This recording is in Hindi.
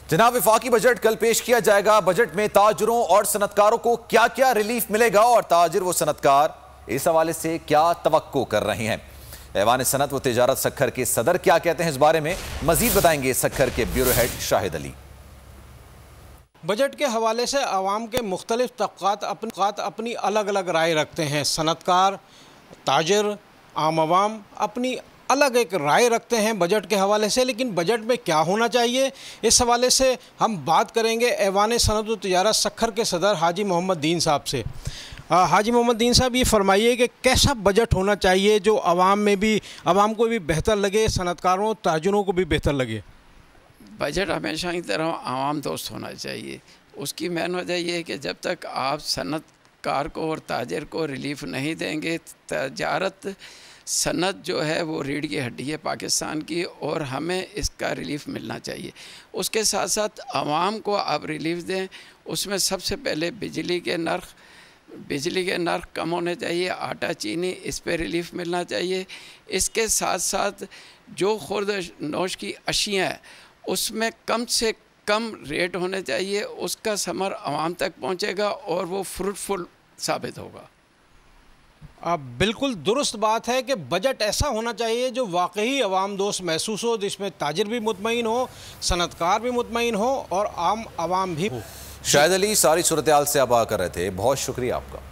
जनाब, वफाकी बजट कल पेश किया जाएगा। बजट में ताजरों और सनतकारों को क्या क्या रिलीफ मिलेगा और ताजिर व सनतकार इस हवाले से क्या तवक्को कर रहे हैं। ऐवान सनत व तिजारत सक्खर के सदर क्या कहते हैं, इस बारे में मजीद बताएंगे सक्खर के bureau head Shahid Ali. Budget के हवाले से अवाम के मुख्तलिफ तबक़ात अपनी अलग अलग राय रखते हैं। सनतकार, ताजिर, आम आवाम अपनी अलग एक राय रखते हैं बजट के हवाले से। लेकिन बजट में क्या होना चाहिए, इस हवाले से हम बात करेंगे ऐवान सनत व तिजारत सक्खर के सदर हाजी मोहम्मद दीन साहब से। हाजी मोहम्मद दीन साहब, ये फरमाइए कि कैसा बजट होना चाहिए जो आवाम को भी बेहतर लगे, सनतकारों ताजिरों को भी बेहतर लगे। बजट हमेशा की तरह आवाम दोस्त होना चाहिए। उसकी मेन वजह यह है कि जब तक आप सनतकार को और ताजिर को रिलीफ नहीं देंगे, तजारत सनत जो है वो रीढ़ की हड्डी है पाकिस्तान की, और हमें इसका रिलीफ मिलना चाहिए। उसके साथ साथ आवाम को आप रिलीफ दें। उसमें सबसे पहले बिजली के नर्ख कम होने चाहिए, आटा चीनी इस पे रिलीफ मिलना चाहिए। इसके साथ साथ जो खुर्द नोश की अशियाँ हैं उसमें कम से कम रेट होने चाहिए। उसका समर आवाम तक पहुँचेगा और वो फ्रूटफुल साबित होगा। बिल्कुल दुरुस्त बात है कि बजट ऐसा होना चाहिए जो वाकई अवाम दोस्त महसूस हो, जिसमें ताजिर भी मुतमईन हो, सनतकार भी मुतमईन हो और आम आवाम भी हो। शाहिद अली सारी सूरत हाल से आगाह कर रहे थे, बहुत शुक्रिया आपका।